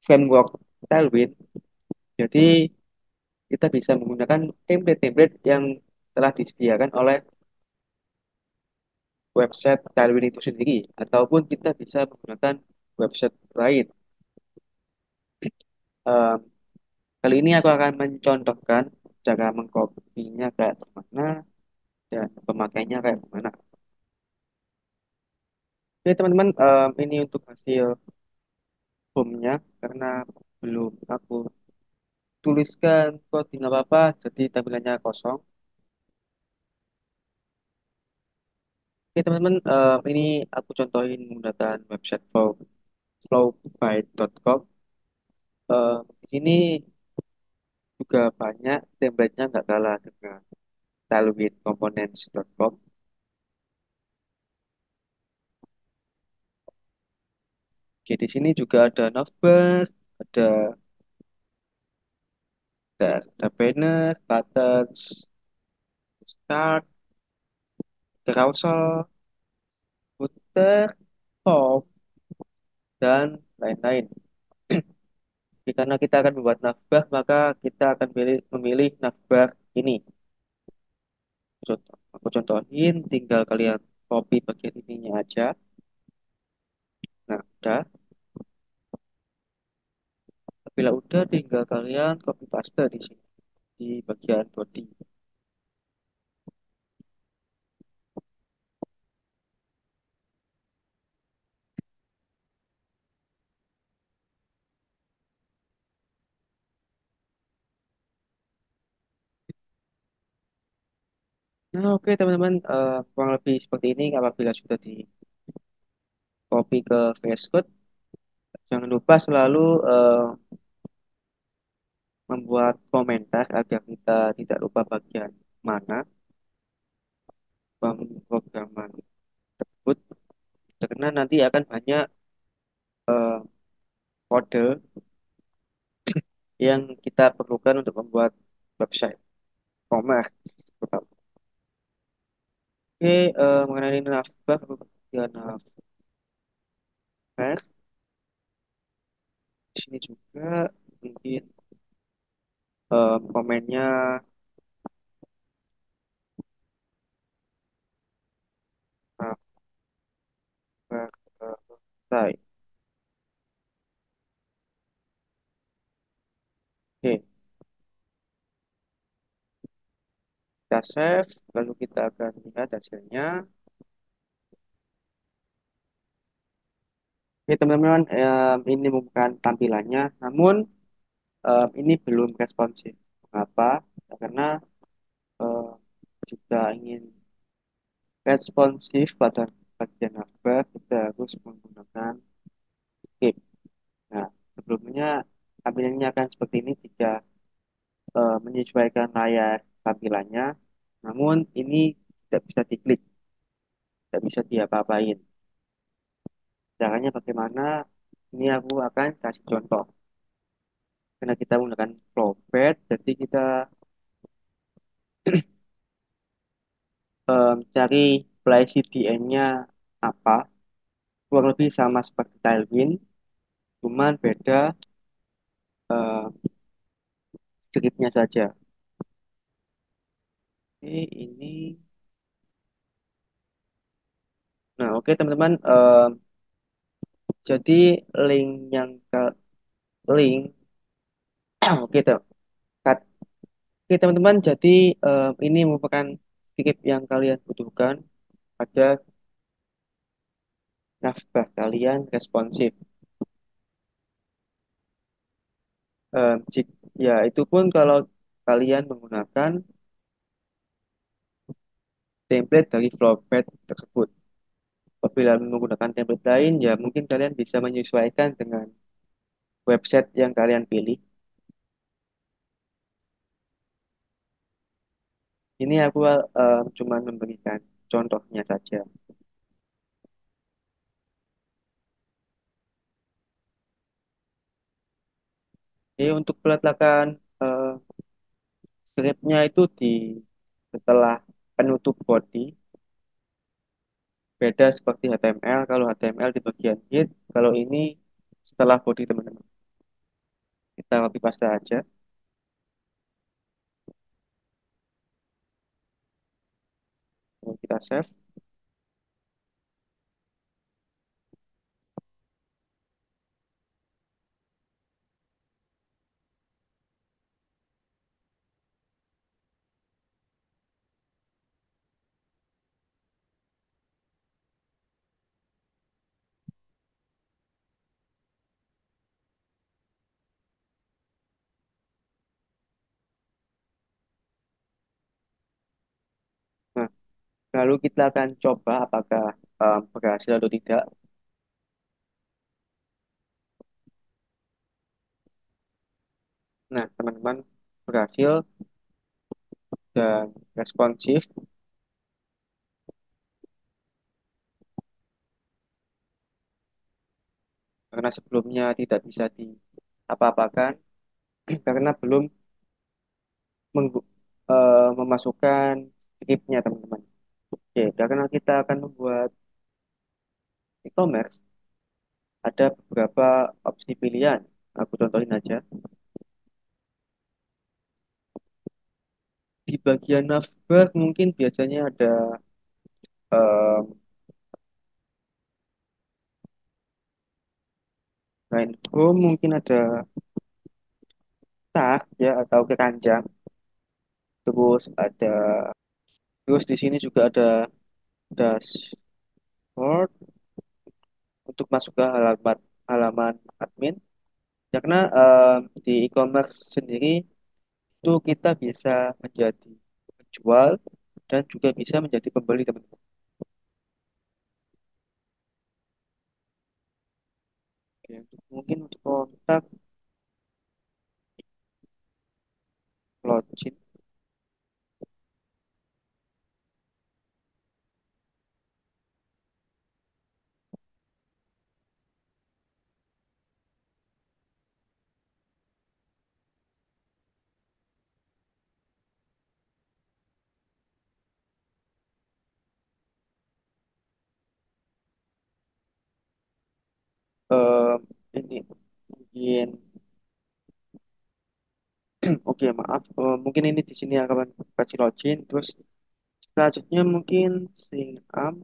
framework Tailwind, jadi kita bisa menggunakan template-template yang telah disediakan oleh website Tailwind itu sendiri, ataupun kita bisa menggunakan website lain. Em, Kali ini aku akan mencontohkan cara mengkopinya kayak gimana dan pemakainya kayak gimana. Oke, teman-teman, ini untuk hasil home-nya karena belum aku tuliskan coding apa-apa, jadi tampilannya kosong. Oke teman-teman, ini aku contohin menggunakan website flowbyte.com. Di sini juga banyak template-nya nggak kalah dengan tailwindcomponents.com. Oke, di sini juga ada navbar, ada ada banner, buttons, start, carousel, footer, home, dan lain-lain. Jadi, karena kita akan membuat navbar, maka kita akan memilih navbar ini. Contoh, aku contohin, tinggal kalian copy bagian ininya aja. Nah, udah. Bila udah, tinggal kalian copy paste di sini, di bagian body. Nah, oke teman-teman, kurang lebih seperti ini apabila sudah di copy ke VS Code. Jangan lupa selalu membuat komentar agar kita tidak lupa bagian mana pemrograman tersebut. Karena nanti akan banyak eh, kode yang kita perlukan untuk membuat website commerce. Oke, mengenai navbar, bagian navbar, di sini juga mungkin komennya navbar site. Oke, kita save, lalu kita akan lihat hasilnya. Oke, teman-teman, ini bukan tampilannya, namun ini belum responsif. Mengapa? Karena eh, jika ingin responsif pada bagian navbar, kita harus menggunakan skip. Nah, sebelumnya tampilannya akan seperti ini jika menyesuaikan layar tampilannya, namun ini tidak bisa diklik, tidak bisa diapa-apain. Caranya bagaimana? Ini aku akan kasih contoh. Karena kita menggunakan Flowbed, jadi kita cari play CDN-nya apa, kurang lebih sama seperti Tailwind, cuman beda script-nya saja. Oke, ini, nah oke teman-teman, jadi link yang ke link, oke oke teman-teman, jadi ini merupakan script yang kalian butuhkan pada navbar kalian responsif. Ya, itu pun kalau kalian menggunakan template dari Flowbed tersebut. Apabila menggunakan template lain, ya mungkin kalian bisa menyesuaikan dengan website yang kalian pilih. Ini aku cuma memberikan contohnya saja. Jadi untuk peletakan eh, scriptnya itu di setelah penutup body, beda seperti HTML. Kalau HTML di bagian head, kalau ini setelah body teman-teman. Kita copy paste aja, lalu kita save. Nah, Lalu kita akan coba apakah berhasil atau tidak. Nah, teman-teman berhasil dan responsif karena sebelumnya tidak bisa diapa-apakan karena belum memasukkan scriptnya teman-teman. Oke, karena kita akan membuat e-commerce, ada beberapa opsi pilihan. Aku contohin aja. Di bagian navbar mungkin biasanya ada um, line home, mungkin ada tab ya atau keranjang. Terus terus di sini juga ada dashboard untuk masuk ke halaman halaman admin. Ya, karena di e-commerce sendiri itu kita bisa menjadi penjual dan juga bisa menjadi pembeli teman-teman. Oke, mungkin untuk kontak login. Eh, ini mungkin oke maaf. Mungkin ini di sini akan kasih login. Terus selanjutnya mungkin sign up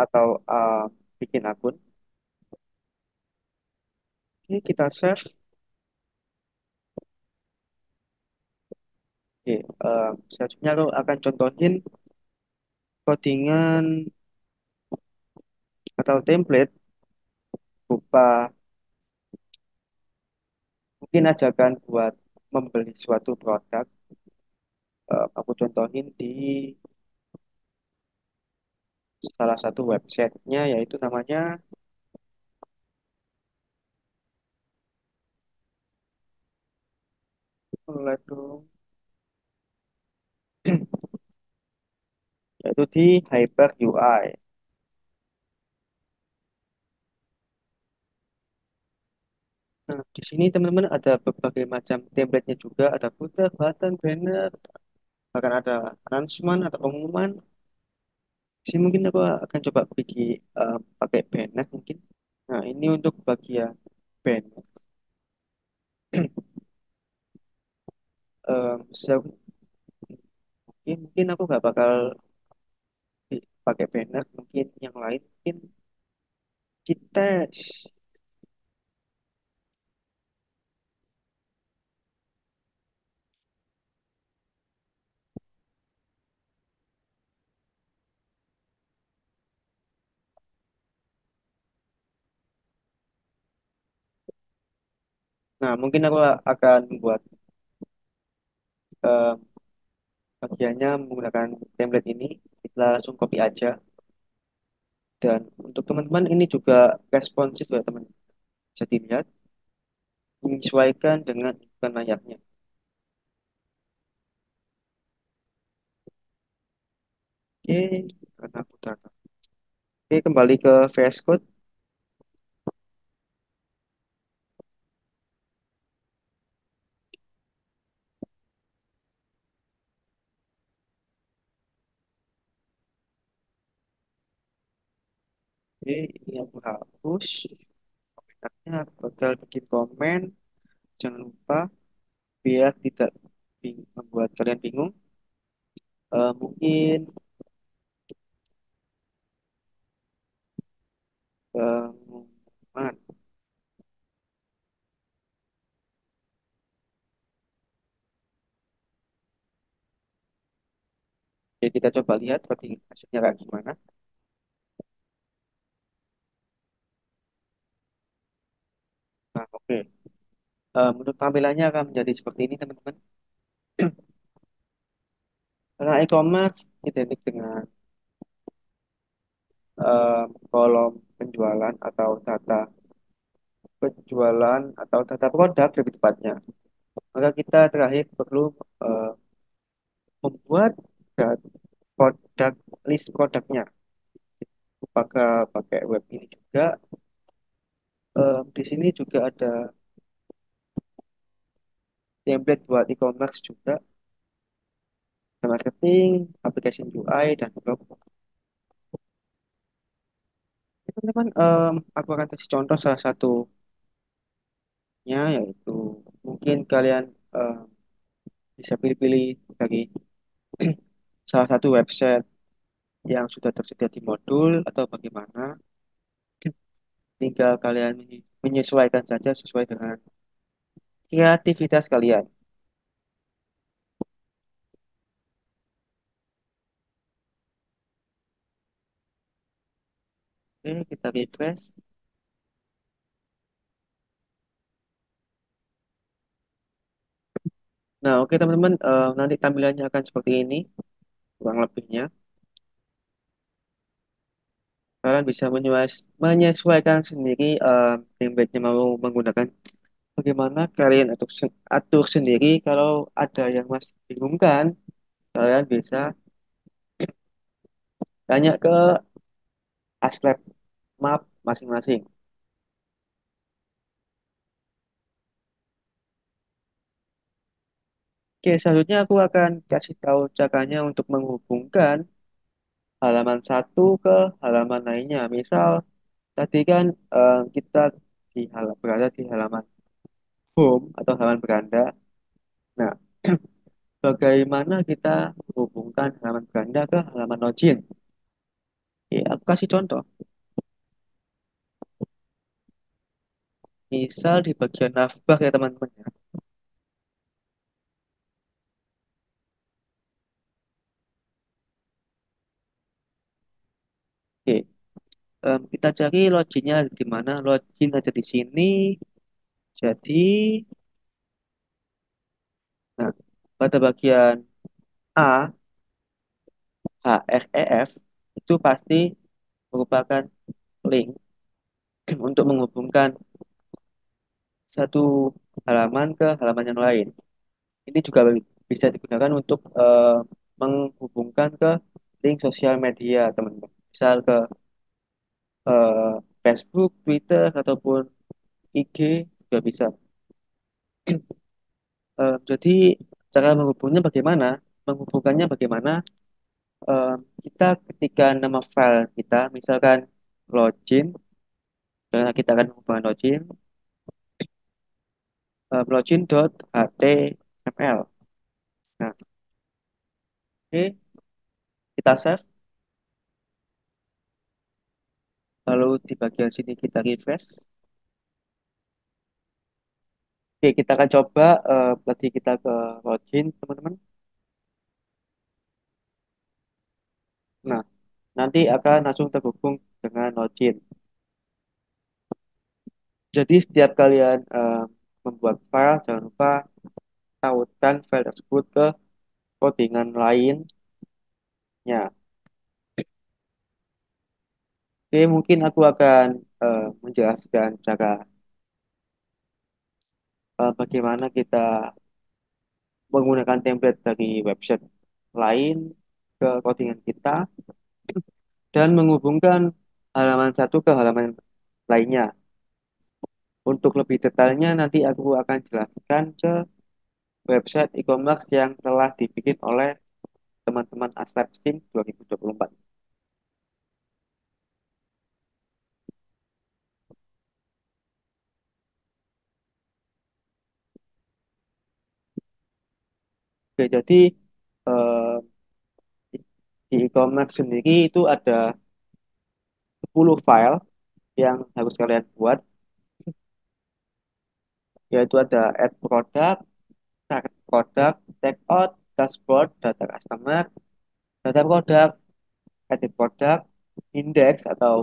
atau bikin akun. Oke, kita save. Oke, selanjutnya aku akan contohin codingan atau template berupa mungkin ajakan buat membeli suatu produk. Aku contohin di salah satu websitenya yaitu namanya lihat dong, yaitu di Hyper UI. Nah, di sini teman-teman ada berbagai macam template-nya juga, ada footer, button, banner, bahkan ada announcement atau pengumuman. Di sini mungkin aku akan coba bikin pakai banner mungkin. Nah, ini untuk bagian banner. Mungkin aku nggak bakal pakai banner, mungkin yang lain mungkin kita. Nah, mungkin aku akan membuat eh, bagiannya menggunakan template ini. Kita langsung copy aja. Dan untuk teman-teman ini juga responsif ya teman. Bisa dilihat, menyesuaikan dengan ukuran layarnya. Oke, karena aku data. Oke, kembali ke VS Code. Oke, ini aku hapus. Komentarnya aku bakal bikin komen. Jangan lupa biar tidak membuat kalian bingung. Mungkin pengumuman. Oke, kita coba lihat seperti hasilnya kayak gimana. Menurut tampilannya akan menjadi seperti ini, teman-teman. Karena e-commerce identik dengan kolom penjualan atau data penjualan atau data produk lebih tepatnya. Maka kita terakhir perlu eh, membuat produk list produknya. Pakai web ini juga. Di sini juga ada template buat e-commerce juga, ada marketing, application UI, dan blog. Teman-teman, aku akan kasih contoh salah satunya, yaitu mungkin kalian eh, bisa pilih-pilih dari salah satu website yang sudah tersedia di modul atau bagaimana. Tinggal kalian menyesuaikan saja sesuai dengan kreativitas kalian. Oke, kita refresh. Nah, oke teman-teman, nanti tampilannya akan seperti ini, kurang lebihnya. Kalian bisa menyesuaikan sendiri template-nya mau menggunakan bagaimana. Kalian atur sendiri. Kalau ada yang masih bingung kan, kalian bisa tanya ke Aslab Map masing-masing. Oke, selanjutnya aku akan kasih tahu caranya untuk menghubungkan halaman satu ke halaman lainnya. Misal, tadi kan kita berada di halaman home atau halaman beranda. Nah, bagaimana kita menghubungkan halaman beranda ke halaman login? Oke, aku kasih contoh. Misal di bagian navbar ya teman-teman ya. Oke, kita cari loginnya di mana. Login ada di sini. Jadi, nah, pada bagian A, href itu pasti merupakan link untuk menghubungkan satu halaman ke halaman yang lain. Ini juga bisa digunakan untuk menghubungkan ke link sosial media, teman-teman. Misal ke eh, Facebook, Twitter, ataupun IG juga bisa. Jadi cara menghubungnya bagaimana? Menghubungkannya bagaimana? Eh, kita ketika nama file kita, misalkan login, kita akan menghubungkan login, login.html. Nah, oke, kita save. Lalu di bagian sini kita refresh. Oke, kita akan coba tadi kita ke login, teman-teman. Nah, nanti akan langsung terhubung dengan login. Jadi setiap kalian membuat file, jangan lupa tautkan file tersebut ke codingan lainnya. Oke, mungkin aku akan menjelaskan cara bagaimana kita menggunakan template dari website lain ke codingan kita dan menghubungkan halaman satu ke halaman lainnya. Untuk lebih detailnya nanti aku akan jelaskan ke website e-commerce yang telah dibikin oleh teman-teman Aslab Sim 2024. Oke, jadi eh, di e-commerce sendiri itu ada 10 file yang harus kalian buat, yaitu ada add product, target product, checkout, dashboard, data customer, data product, edit product, index atau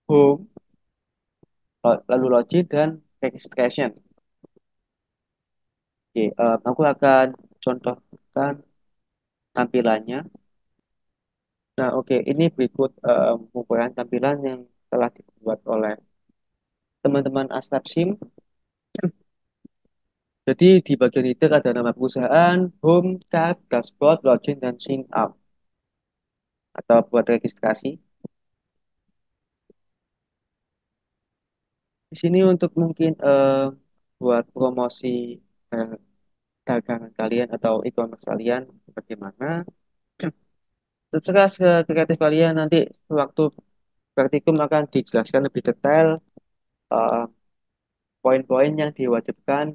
home, lalu login dan registration. Oke, aku akan contohkan tampilannya. Nah, oke, ini berikut ukuran tampilan yang telah dibuat oleh teman-teman Asrap SIM. Jadi di bagian header ada nama perusahaan, home, card, dashboard, login, dan sign up atau buat registrasi. Di sini untuk mungkin buat promosi eh, dagangan kalian atau e-commerce kalian bagaimana. Terserah kreatif kalian nanti waktu praktikum akan dijelaskan lebih detail eh, poin-poin yang diwajibkan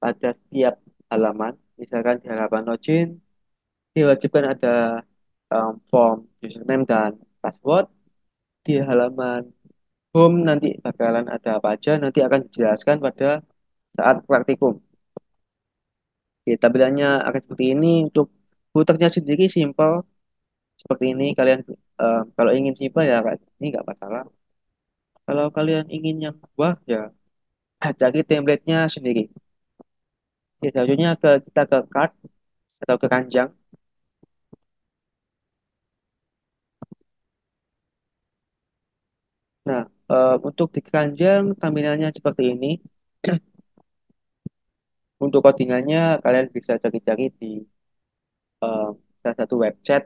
pada setiap halaman. Misalkan di halaman login diwajibkan ada form username dan password. Di halaman home nanti bakalan ada apa aja nanti akan dijelaskan pada saat praktikum. Oke, tampilannya akan seperti ini. Untuk footernya sendiri simple seperti ini. Kalian kalau ingin simple ya kayak ini nggak masalah. Kalau kalian ingin yang wah ya cari template-nya sendiri. Oke, selanjutnya kita ke card atau ke keranjang. Nah, untuk di keranjang tampilannya seperti ini. Untuk codingannya kalian bisa cari-cari di eh, salah satu website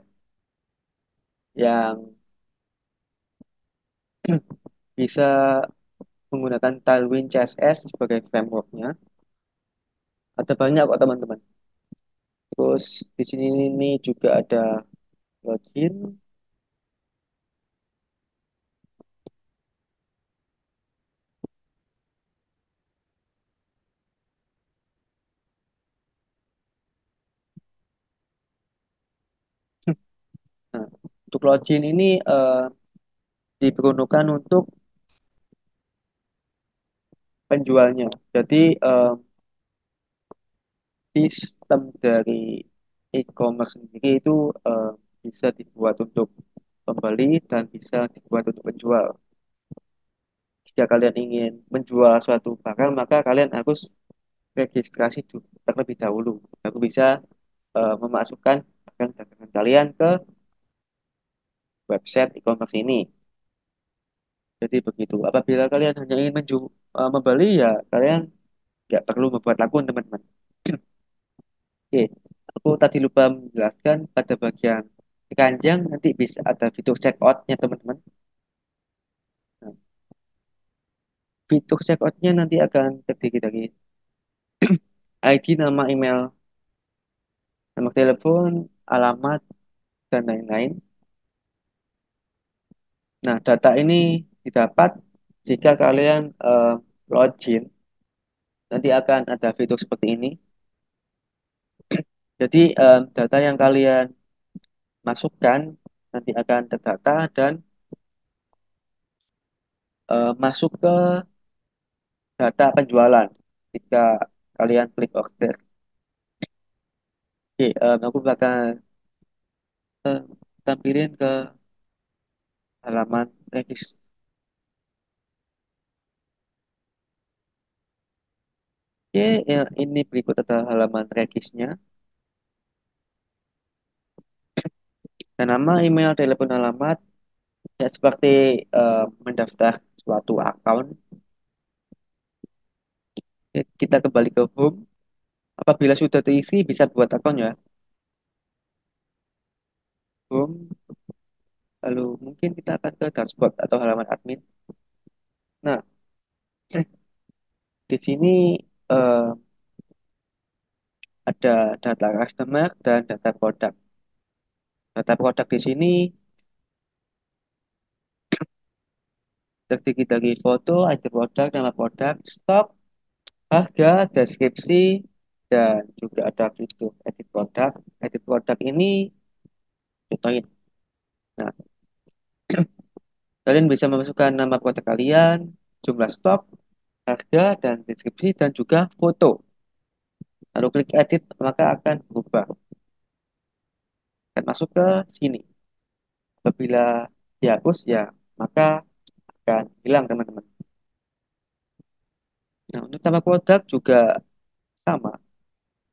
yang bisa menggunakan Tailwind CSS sebagai frameworknya. Ada banyak kok teman-teman. Terus di sini ini juga ada login. Nah, untuk login ini diperuntukkan untuk penjualnya. Jadi sistem dari e-commerce sendiri itu eh, bisa dibuat untuk pembeli dan bisa dibuat untuk penjual. Jika kalian ingin menjual suatu barang, maka kalian harus registrasi terlebih dahulu. Aku bisa memasukkan dagangan kalian ke website e-commerce ini. Jadi begitu. Apabila kalian hanya ingin membeli, ya kalian nggak perlu membuat akun, teman-teman. Oke, aku tadi lupa menjelaskan pada bagian keranjang nanti bisa ada fitur checkout-nya, teman-teman. Nah, fitur checkout-nya nanti akan terdiri dari ID, nama, email, nama telepon, alamat, dan lain-lain. Nah, data ini didapat jika kalian login. Nanti akan ada fitur seperti ini. Jadi, data yang kalian masukkan nanti akan terdata dan masuk ke data penjualan jika kalian klik order. Oke, aku bakal eh, tampilin ke halaman regis. Oke, ya, ini berikut ada halaman regisnya. Dan nama, email, telepon, alamat, ya seperti mendaftar suatu account. Oke, kita kembali ke home. Apabila sudah terisi, bisa buat akun ya. Home, lalu mungkin kita akan ke dashboard atau halaman admin. Nah, di sini eh, ada data customer dan data produk. Data produk di sini terdiri dari foto, ID produk, nama produk, stok, harga, deskripsi, dan juga ada fitur edit produk. Edit produk ini contohin. Nah, kalian bisa memasukkan nama produk kalian, jumlah stok, harga, dan deskripsi, dan juga foto. Lalu klik edit, maka akan berubah. Dan masuk ke sini. Apabila dihapus, ya maka akan hilang, teman-teman. Nah, untuk nama produk juga sama.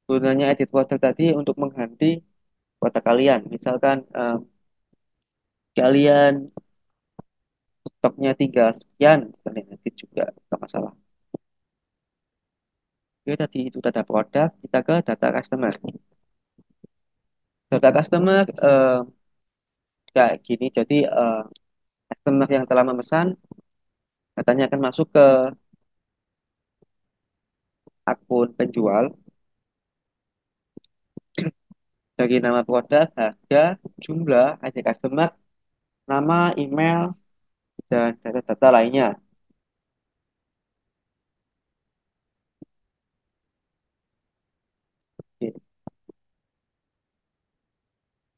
Gunanya edit folder tadi untuk mengganti kotak kalian. Misalkan kalian stoknya tinggal sekian, kalian edit juga nggak masalah. Oke, tadi itu data produk, kita ke data customer. Data customer kayak gini, jadi customer yang telah memesan, datanya akan masuk ke akun penjual dari nama produk, harga, jumlah, ID customer, nama, email, dan data-data lainnya. Oke,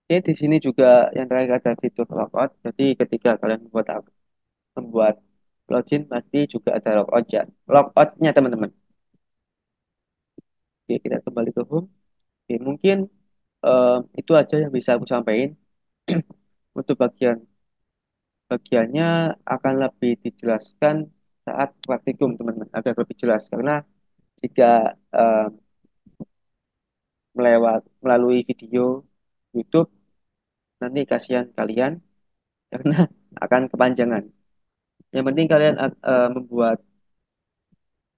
Oke, di sini juga yang terakhir ada fitur logout. Jadi ketika kalian membuat login, pasti juga ada logoutnya teman-teman. Oke, kita kembali ke home. Oke, mungkin itu aja yang bisa aku sampaikan. Untuk bagiannya akan lebih dijelaskan saat praktikum teman-teman, agar lebih jelas karena jika eh, melalui video YouTube nanti kasihan kalian karena akan kepanjangan. Yang penting kalian membuat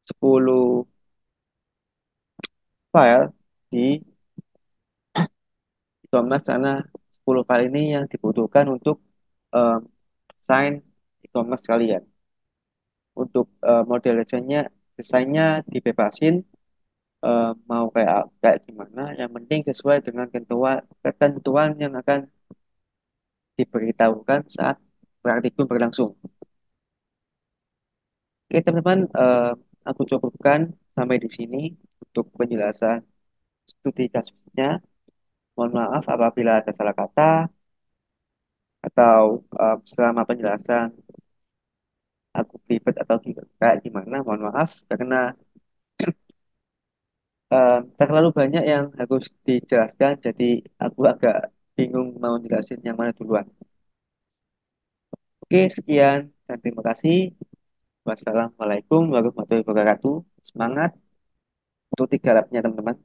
10 file di e-commerce karena 10 file ini yang dibutuhkan untuk eh, desain e-commerce kalian. Untuk model desainnya dibebasin, mau kayak kayak gimana, yang penting sesuai dengan ketentuan yang akan diberitahukan saat praktikum berlangsung. Oke teman-teman, aku cukupkan sampai di sini untuk penjelasan studi kasusnya. Mohon maaf apabila ada salah kata atau selama penjelasan aku ribet atau kayak gimana, mohon maaf karena terlalu banyak yang harus dijelaskan, jadi aku agak bingung mau jelasin yang mana duluan. Oke, sekian dan terima kasih. Wassalamualaikum warahmatullahi wabarakatuh. Semangat untuk tiga labnya teman-teman.